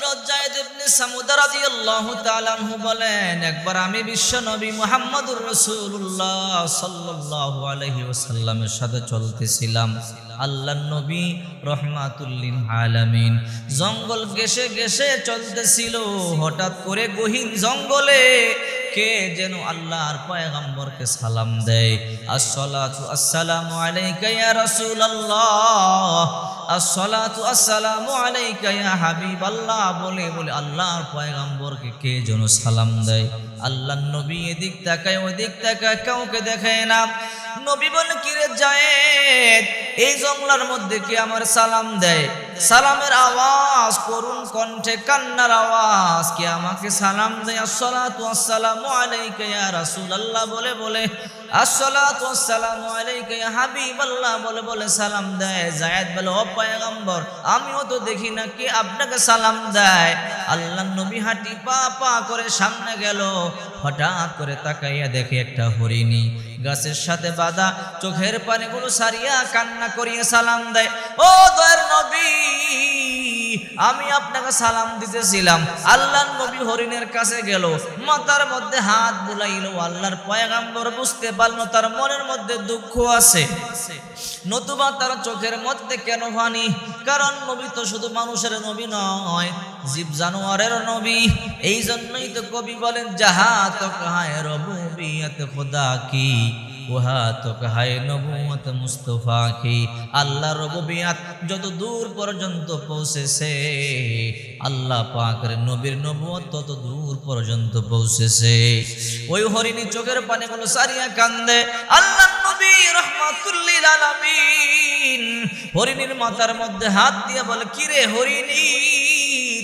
হযরত যায়েদ ইবনে সামুদা রাদিয়াল্লাহু তাআলা আনহু বলেন, একবার আমি বিশ্ব নবী মুহাম্মদুর রাসূলুল্লাহ সাল্লাল্লাহু আলাইহি ওয়াসাল্লামের সাথে চলতেছিলাম। আল্লাহর নবী রাহমাতুল লিল আলামিন জঙ্গল ঘেঁষে ঘেঁষে চলতেছিল। হঠাৎ করে গহীন জঙ্গলে কে যেন আল্লাহর পয়গম্বরকে সালাম দেয়, আসসালাতু আসসালামু আলাইকা ইয়া রাসূলুল্লাহ, আসসালাতু আসসালামু আলাইকা ইয়া হাবিবাল্লাহ বলে বলে আল্লাহর পয়গম্বরকে কে যেন সালাম দেয়। আল্লাহর নবী এদিক তাকায় ওদিক তাকায়, কাউকে দেখে না। নবী বলে, কিরে যায়েদ, এই জঙ্গলার মধ্যে কে আমার সালাম দেয়? সালামের আওয়াজ, করুণ কণ্ঠে কান্নার আওয়াজ, কে আমাকে সালাম দেয়? আসসালাতু আসসালামু আলাইকা ইয়া রাসূলুল্লাহ বলে বলে, আসসালাতু আসসালামু আলাইকা ইয়া হাবিবাল্লাহ বলে বলে সালাম দেয়। যায়েদ বলে, ও পয়গম্বর, আমিও তো দেখি না কে আপনাকে সালাম দেয়। আল্লাহর নবী হাঁটি পা পা করে সামনে গেল। হঠাৎ করে তাকাইয়া দেখে একটা হরিণী গাছের সাথে বাঁধা, চোখের পানিগুলো সারিয়া কান্না করিয়া সালাম দেয়, ও দয়ার নবী, আমি আপনাকে সালাম দিতেছিলাম। আল্লাহর নবী হরিণের কাছে গেল, মাথার মধ্যে হাত বুলাইল। আল্লাহর পয়গম্বর বুঝতে পারলো তার মনের মধ্যে দুঃখ আছে, নতুবা তার চোখের মধ্যে কেন পানি? কারণ নবী তো শুধু মানুষের নবী নয়, জীব জানোয়ারের নবী। এই জন্যই তো কবি বলেন, যাহা তো কাহায় রবুবিয়ত খুদা কি, ওহা তো কাহায় নবুয়ত মুস্তফা কি। আল্লাহ রবুবিয়ত যত দূর পর্যন্ত পৌঁছেছে, আল্লাহ পাকের নবীর নবুয়ত তত দূর পর্যন্ত পৌঁছেছে। ওই হরিণী চোখের পানিগুলো সারিয়া কান্দে। আল্লাহ নবী রাহমাতুল লিল আলামিন হরিণীর মাথার মধ্যে হাত দিয়ে বলে, কিরে হরিণী,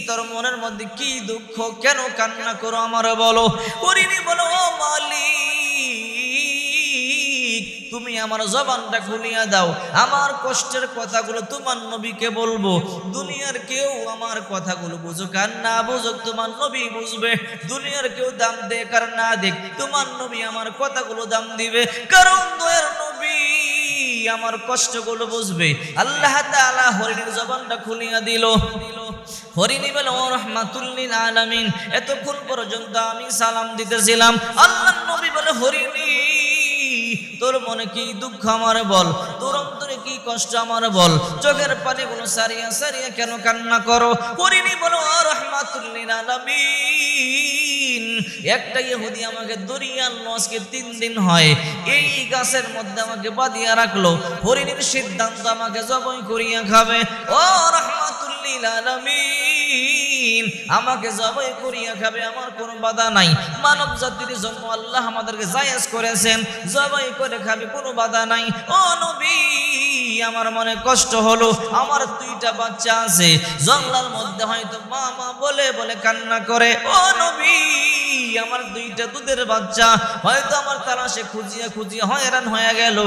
তোর মনের মধ্যে কি দুঃখ, কেন কান্না করো আমার বলো? হরিণী বলো, ও মালিক, তুমি আমার জবানটা খুলিয়া দাও, আমার কষ্টের কথাগুলো তোমার নবীকে বলবো। দুনিয়ার কেউ আমার কথাগুলো বুঝুক আর না বুঝুক, তোমার নবী বুঝবে। দুনিয়ার কেউ দাম দেখ আর না দেখ, তোমার নবী আমার কথাগুলো দাম দিবে, কারণ দয়ার নবী আমার কষ্টগুলো বুঝবে। আল্লাহ তাআলা হরিণীর জবানটা খুলিয়া দিল। হরিণী বলে, ও রাহমাতুল লিল আলামিন, এতক্ষণ পর্যন্ত আমি সালাম দিতেছিলাম। আল্লাহর নবী বলে, হরিণী, তোর মনে কি দুঃখ আমার বল, তোর অন্তরে কি কষ্ট আমার বল, চোখের পানিগুলো সারিয়া সারিয়া কেন কান্না করো? হরিণী বলে, ও রাহমাতুল লিল আলামিন, একটা ইহুদি আমাকে দড়িয়ে আনলো, আজকে 3 দিন হয়, এই গাছের মধ্যে আমাকে বাঁধিয়া রাখলো। হরিণীর সিদ্ধান্ত আমাকে জবাই করিয়া খাবে। ও রাহমাতুল লিল আলামিন, আমাকে জবাই করিয়া খাবে, আমার কোনো বাধা নাই। মানব জাতির জন্য আল্লাহ আমাদেরকে জায়েজ করেছেন, জবাই করে খাবে, কোনো বাধা নাই। ও নবী, আমার মনে কষ্ট হলো, আমার 2টা বাচ্চা আছে, জঙ্গলার মধ্যে হয়তো মা মা বলে বলে কান্না করে। ও নবী, আমার 2টা দুধের বাচ্চা হয়তো আমার তালাশে খুঁজিয়া খুঁজিয়া হয়রান হয়ে গেল,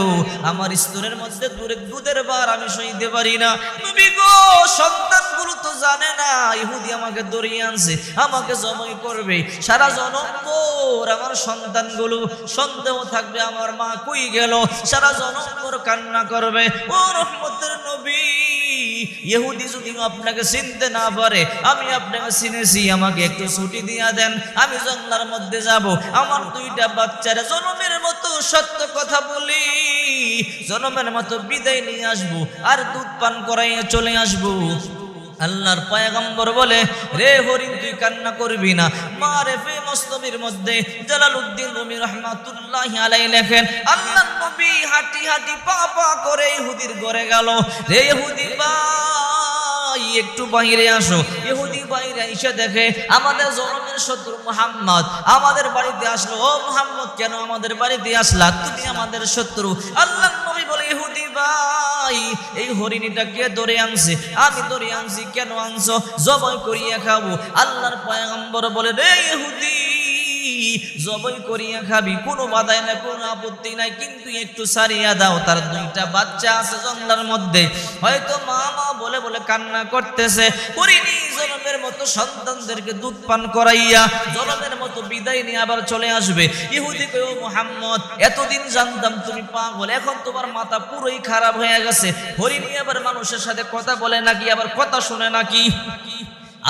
আমার স্তনের মধ্যে দুধের বার আমি সইতে পারি না। নবী গো, সন্তানগুলো তো জানে না ইহুদি আমাকে ধরিয়ে আনছে, আমাকে জবাই করবে। সারা জনম পর আমার সন্তানগুলো সন্দেহ থাকবে আমার মা কই গেল, সারা জনম পর কান্না করবে। ও রহমতের নবী, ইহুদি যদি আপনাকে চিনতে না পারে, আমি আপনাকে চিনেছি, আমাকে একটু ছুটি দিয়া দেন, আমি জঙ্গলার মধ্যে যাব, আমার 2টা বাচ্চারা জনমের মতো সত্য কথা বলি, জনমের মতো বিদায় নিয়ে আসবো, আর দুধ পান করাইয়া চলে আসবো। আল্লাহর পয়গম্বর বলে, রে হরিণ, তুই কান্না করবি না। মারেফে মুস্তবির মধ্যে জালালউদ্দিন রুমি রাহমাতুল্লাহি আলাইহি লেখেন, আল্লাহর নবী হাঁটি হাঁটি পা পা করে ইহুদির ঘরে গেল। রে ইহুদি ভাই, একটু বাইরে আসো। ইহুদি বাইরে এসে দেখে আমাদের জনমের শত্রু মুহাম্মদ আমাদের বাড়িতে আসলো। ও মুহাম্মদ, কেন আমাদের বাড়িতে আসলা? তুমি আমাদের শত্রু। আল্লাহর নবী বলে, ইহুদি ভাই, এই হরিণীটা কে ধরে আনছে? আমি ধরে আনছি। কেন আনছো? জবাই করিয়া খাবো। আল্লাহর পয়গম্বর বলে, রে ইহুদি, জবাই করিয়া খাবি, কোনো বাধাই না, কোনো আপত্তি নাই, কিন্তু একটু সারিয়া দাও, তার 2টা বাচ্চা আছে জঙ্গলার মধ্যে, হয়তো মা মা বলে বলে কান্না করতেছে। হরিণী জনমের মতো সন্তানদেরকে দুধ পান করাইয়া জনমের মতো বিদায় নিয়ে আবার চলে আসবে। ইহুদি কয়, ও মুহাম্মদ, এতদিন জানতাম তুমি পাগল, এখন তোমার মাথা পুরোই খারাপ হয়ে গেছে। হরিণী আবার মানুষের সাথে কথা বলে নাকি, আবার কথা শুনে নাকি?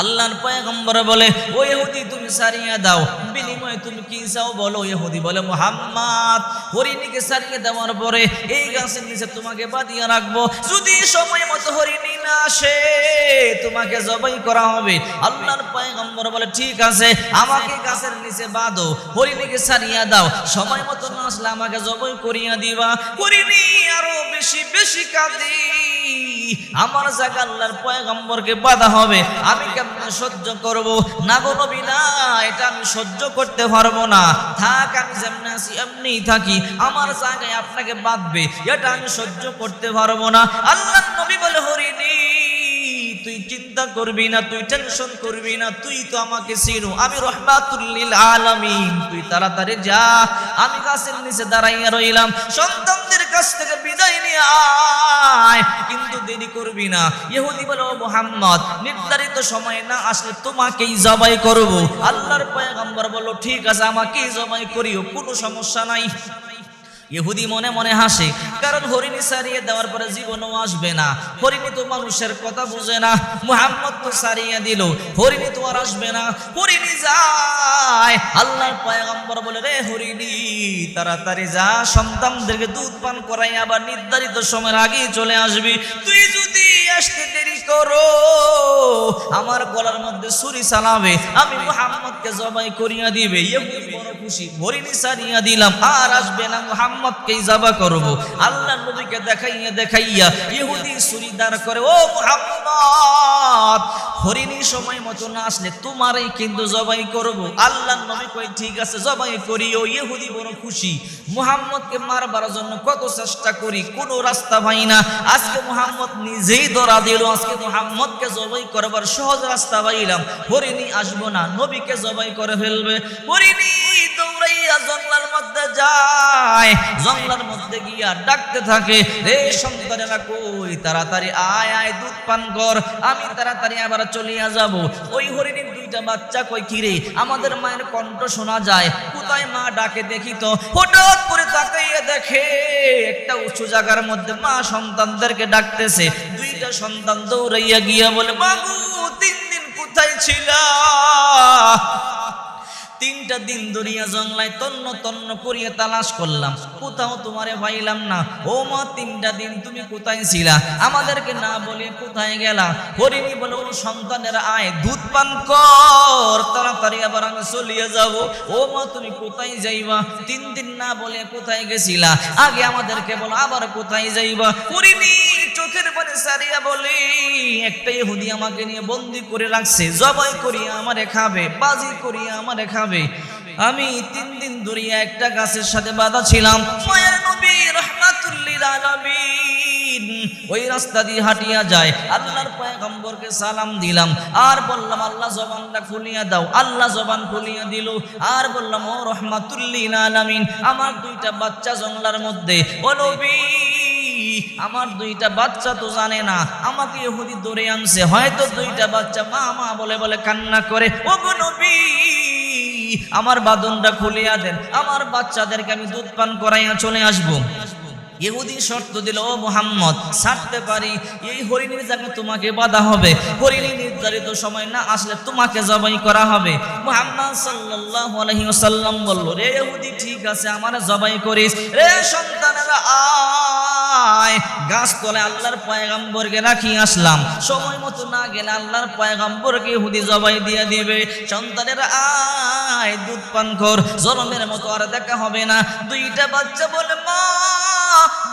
আল্লাহর পয়গম্বর বলে ও ইহুদি তুমি সারিয়ে দাও, বিনিময়ে তুমি কি চাও বলো। ইহুদি বলে মুহাম্মদ হরিণীকে সারিয়ে দেওয়ার পরে এই গাছের নিচে তোমাকে বাঁধিয়ে রাখবো, যদি সময় মতো হরিণী না আসে তোমাকে জবাই করা হবে। আল্লাহর পয়গম্বর বলে ঠিক আছে, আমাকে গাছের নিচে বাঁধো, হরিণীকে সারিয়ে দাও, সময় মতো না আসলে আমাকে জবাই করিয়া দিবা। হরিণী আরো বেশি বেশি কাঁদে, আমার জায়গা আল্লাহর পয়গম্বরকে বাধা হবে, আমি কেমনে সহ্য করব? না গো নবী না, এটা আমি সহ্য করতে পারবো না, থাক আমি যেমন আছি এমনিই থাকি, আমার জায়গায় আপনাকে বাঁধবে এটা আমি সহ্য করতে পারবো না। আল্লাহর নবী বলে হরিণী তুই চিন্তা করবি না, তুই টেনশন করবি না, তুই তো আমাকে চিনো, আমি রাহমাতুল লিল আলামিন, তুই তাড়াতাড়ি যা। আমি গাছের নিচে দাঁড়াইয়া রইলাম, সন্তানদের কাছ থেকে বিদায় নিয়ে আয়, কিন্তু দেরি করবি না। ইহুদি বলে ও মুহাম্মদ নির্ধারিত সময় না আসলে তোমাকেই জবাই করব। আল্লাহর পয়গম্বর বলল ঠিক আছে আমাকেই জবাই করিও, কোনো সমস্যা নাই। ইহুদি মনে মনে হাসে, কারণ হরিণী সারিয়ে দেওয়ার পরে জীবনও আসবে না, হরিণী তো মানুষের কথা বুঝে না। মুহাম্মদ তো সারিয়ে দিল, হরিণী তো আর আসবে না। হরিণী যায়, আল্লাহর পয়গম্বর বলে রে হরিণী তাড়াতাড়ি যা, সন্তানদেরকে দুধ পান করাই আবার নির্ধারিত সময়ের আগেই চলে আসবি। তুই যদি আসতে দেরি করো আমার গলার মধ্যে ছুরি চালাবে, আমি মুহাম্মদকে জবাই করিয়া দিবে। ইহুদি বড় খুশি, হরিণী সারিয়া দিলাম, আর আসবে না, মুহাম্মদকেই জবাই করব। আল্লাহর নবীকে দেখাইয়া দেখাইয়া ইহুদি ছুরি দাঁড় করে, ও মুহাম্মদ হরিণী সময় মতো না আসলে তোমারই কিন্তু জবাই করব। আল্লাহর নবী কই ঠিক আছে জবাই করিও। ইহুদি বড় খুশি, মুহাম্মদকে মারবার জন্য কত চেষ্টা করি, কোনো রাস্তা পাই না। আজকে মুহাম্মদ নিজেই ধরা দিল, আজকে মুহাম্মদকে জবাই করবার সহজ রাস্তা পাইলাম, হরিণী আসবো না, নবীকে জবাই করে ফেলবে। হরিণী দৌড়াইয়া জঙ্গলের মধ্যে যায়, জঙ্গলের মধ্যে গিয়া ডাকতে থাকে, রে সন্তানেরা কই, তাড়াতাড়ি আয় আয় দুধ পান কর, আমি তাড়াতাড়ি আবার চলিয়া যাব। ওই হরিণীর দুইটা বাচ্চা কই কিরে, আমাদের মায়ের কণ্ঠ শোনা যায়, কোথায় মা ডাকে দেখি তো। হঠাৎ করে তাকাইয়া দেখে একটা উঁচু জায়গার মধ্যে মা সন্তানদেরকে ডাকতেছে। দুইটা সন্তান দৌড়াইয়া গিয়া বলে মাগো 3 দিন কোথায় ছিলা? 3টা দিন ধরিয়া জঙ্গলায় তন্ন তন্ন করিয়া তালাশ করলাম, কোথাও তোমারে পাইলাম না। ও মা 3টা দিন তুমি কোথায় ছিলা, আমাদেরকে না বলে কোথায় গেলা? হরিণী বলে ও সন্তানেরা আয় দুধ পান কর, তাড়াতাড়ি আবার আমি চলিয়ে যাব। ও মা তুমি কোথায় যাইবা? 3 দিন না বলে কোথায় গেছিলা, আগে আমাদেরকে বলো আবার কোথায় যাইবা? হরিণী চোখের পানি সারিয়া বলে একটা ইহুদি আমাকে নিয়ে বন্দি করে রাখছে, জবাই করিয়া আমারে খাবে, বাজি করিয়া আমারে খাবে। আমি 3 দিন ধরে একটা গাছের সাথে বাঁধা ছিলাম। মায়ের নবী রাহমাতুল লিল আলামিন ওই রাস্তা দিয়ে হাঁটিয়া যায়, আল্লাহর পয়গম্বরকে সালাম দিলাম, আর বললাম আল্লাহ জবানটা খুলিয়া দাও। আল্লাহ জবান খুলিয়া দিল, আর বললাম ও রাহমাতুল লিল আলামিন আমার 2টা বাচ্চা জঙ্গলার মধ্যে, ও নবী আমার 2টা বাচ্চা তো জানে না আমাকে ইহুদি ধরে আনছে, হয়তো 2টা বাচ্চা মা মা বলে বলে কান্না করে। ও গো নবী আমার বাঁধনটা খুলিয়া দেন, আমার বাচ্চাদেরকে আমি দুধ পান করাইয়া চলে আসবো। ইহুদি শর্ত দিল, ও মুহাম্মদ ছাড়তে পারি, এই হরিণীর জায়গায় তোমাকে বাধা হবে, হরিণী নির্ধারিত সময় না আসলে তোমাকে জবাই করা হবে। মুহাম্মদ সাল্লাল্লাহু আলাইহি ওয়াসাল্লাম বলল, রে ইহুদি ঠিক আছে আমারে জবাই করিস, রে সন্তানেরা আয়। গাছতলে আল্লাহর পয়গম্বরকে রাখি আসলাম, সময় মতো না গেলে আল্লাহর পয়গম্বরকে ইহুদি জবাই দিয়ে দিবে। সন্তানেরা আয় দুধ পান কর, জরমের মতো আর দেখা হবে না। 2টা বাচ্চা বলে মা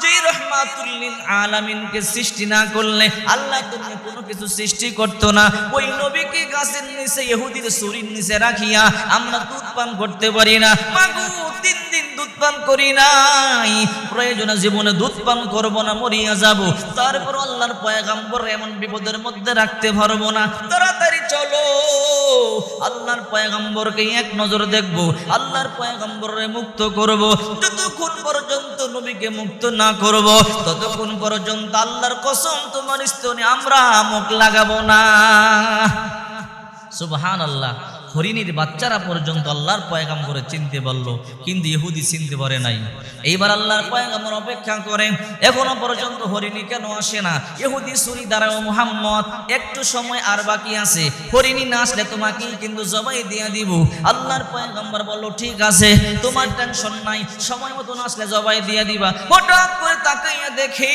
যে রাহমাতুল লিল আলামিনকে সৃষ্টি না করলে আল্লাহ তুমি কোনো কিছু সৃষ্টি করতো না, ওই নবীকে গাছের নিচে ইহুদির ছুরির নিচে রাখিয়া আমরা দুধ পান করতে পারি না। মাগো 3 দিন দুধ পান করি নাই, প্রয়োজনে জীবনে দুধ পান করব না, মরিয়া যাব। তারপর আল্লাহর পয়গম্বর এমন বিপদের মধ্যে রাখতে পারবো না, তাড়াতাড়ি চলো আল্লাহর পয়গম্বরকে এক নজর দেখব, আল্লাহর পয়গম্বরকে মুক্ত করব। যতক্ষণ পর্যন্ত নবীকে মুক্ত না করব ততক্ষণ পর্যন্ত আল্লাহর কসম তোমার স্তনে আমরা মুখ লাগাবো না। সুবহানাল্লাহ। হরিণীর বাচ্চারা পর্যন্ত আল্লাহর পয়গম্বরে চিনতে পারলো, কিন্তু ইহুদি চিনতে পারে নাই। এইবার আল্লাহর পয়গম্বর অপেক্ষা করে, এখনো পর্যন্ত হরিণী কেন আসে না? ইহুদি ছুরি দ্বারা, মুহাম্মদ একটু সময় আর বাকি আছে, হরিণী না আসলে তোমাকে কিন্তু জবাই দিয়ে দিব। আল্লাহর পয়গম্বর বলল ঠিক আছে, তোমার টেনশন নাই, সময় মতো না আসলে জবাই দিয়ে দিবা। হঠাৎ করে তাকাইয়া দেখে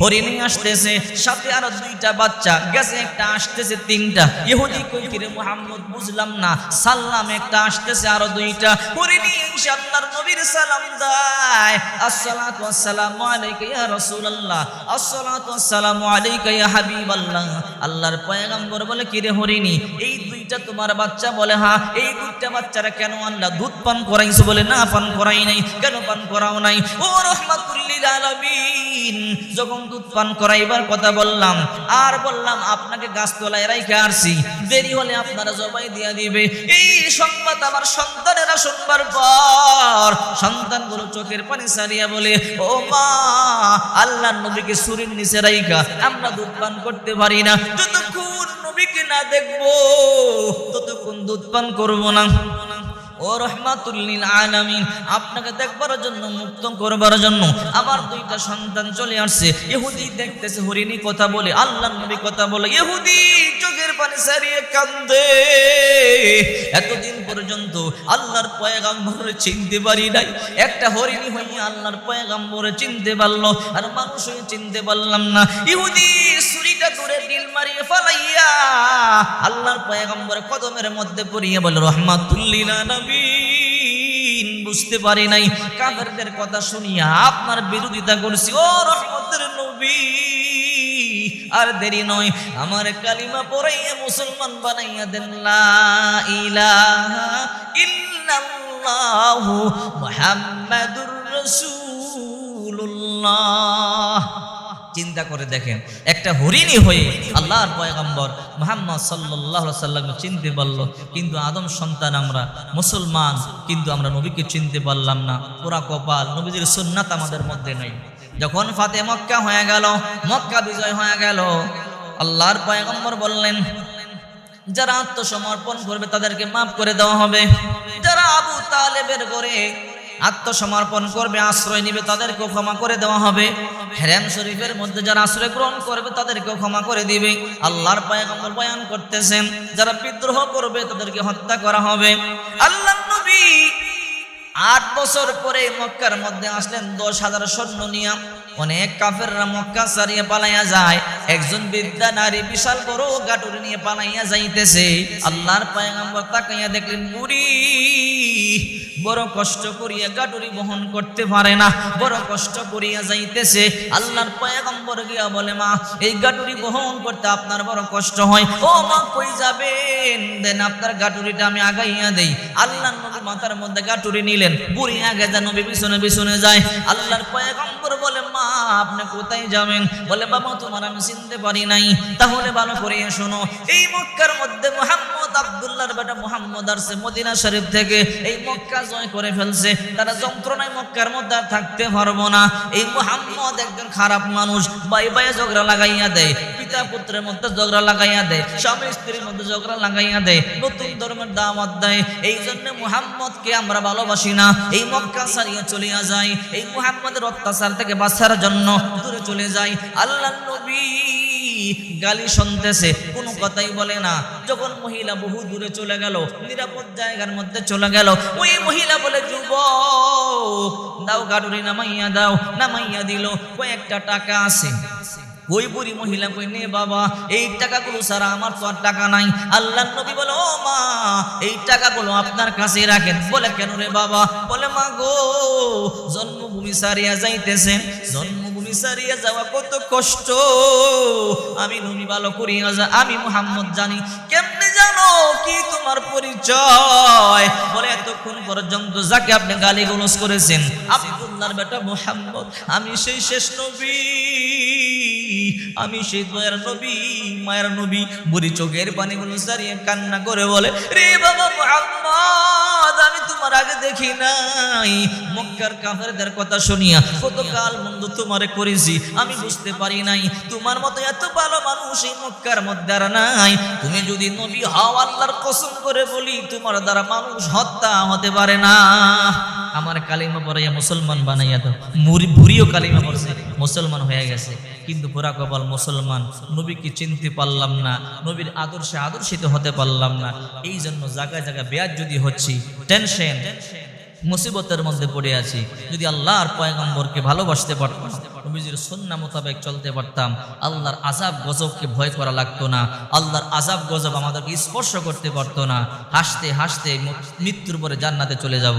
হরিণী আসতেছে, সাথে আরো দুইটা বাচ্চা গেছে, একটা আসতেছে তিনটা। ইহুদি কই কিরে মুহাম্মদ বুঝলাম না, সালাম একটা আসতেছে আরো দুইটা। হরিণী এসে আল্লাহর নবীর সালাম দেয়, আসসালাতু ওয়াসসালামু আলাইকা ইয়া রাসূলুল্লাহ, আসসালাতু ওয়াসসালামু আলাইকা ইয়া হাবিবাল্লাহ। আল্লাহর পয়গম্বর বলে কিরে হরিণী, এই দুইটা তোমার বাচ্চা? বলে হ্যাঁ। এই দুইটা বাচ্চারা কেন আনলা? দুধ পান করাইছো? বলে না, পান করাই নাই। কেন পান করাও নাই? ও রাহমাতুল লিল আলামিন, যখন দুধ পান করাইবার কথা বললাম আর বললাম আপনাকে গাছতলায় রাইখা আসছি, দেরি হলে আপনারা জবাই দিয়া দিবে। এই সংবাদ আমার সন্তানেরা শুনবার পর সন্তানগুলো চোখের পানি ছাড়িয়া বলে, ও মা, আল্লাহর নবীকে ছুরির নিচে রাইখা আমরা দুধ পান করতে পারি না, যতক্ষণ নবীকে না দেখবো ততক্ষণ দুধ পান করবো না। ও রাহমাতুল লিল আলামিন, আপনাকে দেখবার জন্য, মুক্ত করবার জন্য আমার দুইটা সন্তান চলে আসছে। ইহুদি দেখতেছে হরিণী কথা বলে, আল্লাহর নবী কথা বলে, ইহুদি চোখের পানি ছাড়িয়ে কান্দে। এতদিন পর্যন্ত আল্লাহর পয়গম্বরে চিনতে পারি নাই, একটা হরিণী হইয়া আল্লাহর পয়গম্বরে চিনতে পারলো, আর মানুষ হয়ে চিনতে পারলাম না। ইহুদি ছুরিটা দূরে ঢিল মারিয়ে ফালাইয়া আল্লাহর পয়গম্বরের কদমের মধ্যে পড়িয়ে বলে, রাহমাতুল লিল আলামিন, বুঝতে পারি নাই, কাফেরদের কথা শুনিয়া আপনার বিরোধিতা করছি। ও রহমতের নবী, আর দেরি নয়, আমার কালিমা পড়াইয়া মুসলমান বানাইয়া দেন। লা ইলাহা ইল্লাল্লাহু মুহাম্মাদুর রাসূলুল্লাহ। চিন্তা করে দেখেন, একটা হরিণী হয়ে আল্লাহর পয়গম্বর মুহাম্মদ সাল্লাল্লাহু আলাইহি সাল্লাম চিনতে পারলো, কিন্তু আদম সন্তান আমরা মুসলমান, কিন্তু আমরা নবীকে চিনতে পারলাম না। পুরা কপাল, নবীজির সুন্নাত আমাদের মধ্যে নেই। যখন ফাতে মক্কা হয়ে গেল, মক্কা বিজয় হয়ে গেল, আল্লাহর পয়গম্বর বললেন, যারা আত্মসমর্পণ করবে তাদেরকে মাফ করে দেওয়া হবে, যারা আবু তালেবের ঘরে আত্মসমর্পণ করবে, আশ্রয় নিবে, তাদেরকেও ক্ষমা করে দেওয়া হবে। হেরেম শরীফের মধ্যে যারা আশ্রয় গ্রহণ করবে তাদেরকেও ক্ষমা করে দিবে। আল্লাহর পয়গম্বর বয়ান করতেছেন, যারা বিদ্রোহ করবে তাদেরকে হত্যা করা হবে। আল্লাহর নবী 8 বছর পরে মক্কার মধ্যে আসলেন 10,000 সৈন্য নিয়ে। অনেক কাফেররা মক্কা ছাড়িয়ে পালাইয়া যায়, একজন বৃদ্ধা নারী বিশাল বড় গাটুরি নিয়ে পালাইয়া যাইতেছে। আল্লাহর পয়গম্বর তাকাইয়া দেখলেন, বুড়ি বড় কষ্ট করিয়া গাটুরি বহন করতে পারে না, বড় কষ্ট করিয়া যাইতেছে। আল্লাহর পয়গম্বর গিয়া বলে, মা, এই গাটুরি বহন করতে আপনার বড় কষ্ট হয়। ও মা, কই যাবেন? দেন আপনার গাটুরিটা আমি আগাইয়া দেই। আল্লাহর নবী মাথার মধ্যে গাটুরি নিলেন, বুড়ি আগে যা, নবী পিছনে পিছনে যায়। আল্লাহর পয়গম্বর বলে, মা, আপনি কোথায় যাবেন? বলে, বাবা, তোমার আমি চিনতে পারি নাই। তাহলে ভালো করে শোনো, এই মক্কার মধ্যে মুহাম্মদ, আব্দুল্লাহর বেটা মুহাম্মদ আসছে মদিনা শরীফ থেকে, এই মক্কা জয় করে ফেলছে। তারা যন্ত্রণায় মক্কার মধ্যে আর থাকতে পারবো না। এই মুহাম্মদ একজন খারাপ মানুষ, ভাই ভাই ঝগড়া লাগাইয়া দেয়, পিতা পুত্রের মধ্যে ঝগড়া লাগাইয়া দেয়, স্বামী স্ত্রীর মধ্যে ঝগড়া লাগাইয়া দেয়, নতুন ধর্মের দাওয়াত দেয়। এই জন্য মুহাম্মদকে আমরা ভালোবাসি না, এই মক্কা ছাড়িয়ে চলিয়া যাই, এই মুহাম্মদের অত্যাচার থেকে বাঁচার জন্য দূরে চলে যাই। আল্লাহর নবী গালি শুনতেছে, কোনো কথাই বলে না। যখন মহিলা বহু দূরে চলে গেল, নিরাপদ জায়গার মধ্যে চলে গেল, ওই মহিলা বলে, যুবক, দাও গাটুরি নামাইয়া দাও। নামাইয়া দিল। কয়েকটা টাকা আছে। ওই বুড়ি মহিলা কই, নে বাবা, এই টাকাগুলো ছাড়া আমার তো আর টাকা নাই। আল্লাহর নবী বলে, ও মা, এই টাকাগুলো আপনার কাছে রাখেন। বলে, কেন রে বাবা? বলে, মা গো, জন্মভূমি সারিয়া যাইতেছেন, জন্মভূমি সারিয়া যাওয়া কত কষ্ট, আমি নবী ভালো করিয়া যা, আমি মুহাম্মদ জানি। কেমনে জানো? কি তোমার পরিচয়? বলে, এতক্ষণ পর্যন্ত যাকে আপনি গালিগালাজ করেছেন, আব্দুল্লাহর বেটা মুহাম্মদ, আমি সেই শেষ নবী, আমি সেই দয়ার নবী, মায়ের নবী। বুড়ি চোখের পানিগুলো সারিয়ে কান্না করে বলে, রে বাবা মুহাম্মদ, আমি তোমার আগে দেখি নাই, মক্কার কাফেরদের কথা শুনিয়া কতকাল মন্দ তোমারে করেছি, আমি বুঝতে পারি নাই তোমার মতো এত ভালো মানুষ এই মক্কার মধ্যে আর নাই। তুমি যদি নবী হও, আল্লাহর কসম করে বলি তোমার দ্বারা মানুষ হত্যা হতে পারে না। আমার কালিমা পড়াইয়া মুসলমান বানাইয়া দাও। ভুরিও কালিমা পড়ছে, মুসলমান হয়ে গেছে, কিন্তু পুরা কপাল মুসলমান। নবীকে চিনতে পারলাম না, নবীর আদর্শে আদর্শিত হতে পারলাম না। এই জন্য জায়গায় জায়গায় বেয়াত যদি হচ্ছি, টেনশন মুসিবতের মধ্যে পড়ে আছি। যদি আল্লাহর পয়গম্বরকে ভালোবাসতে পারতাম, নবীজির সুন্নাহ মোতাবেক চলতে পারতাম, আল্লাহর আযাব গজবকে ভয় করা লাগতো না, আল্লাহর আযাব গজব আমাদেরকে স্পর্শ করতে পারতো না। হাসতে হাসতে মৃত্যুর পরে জান্নাতে চলে যাব।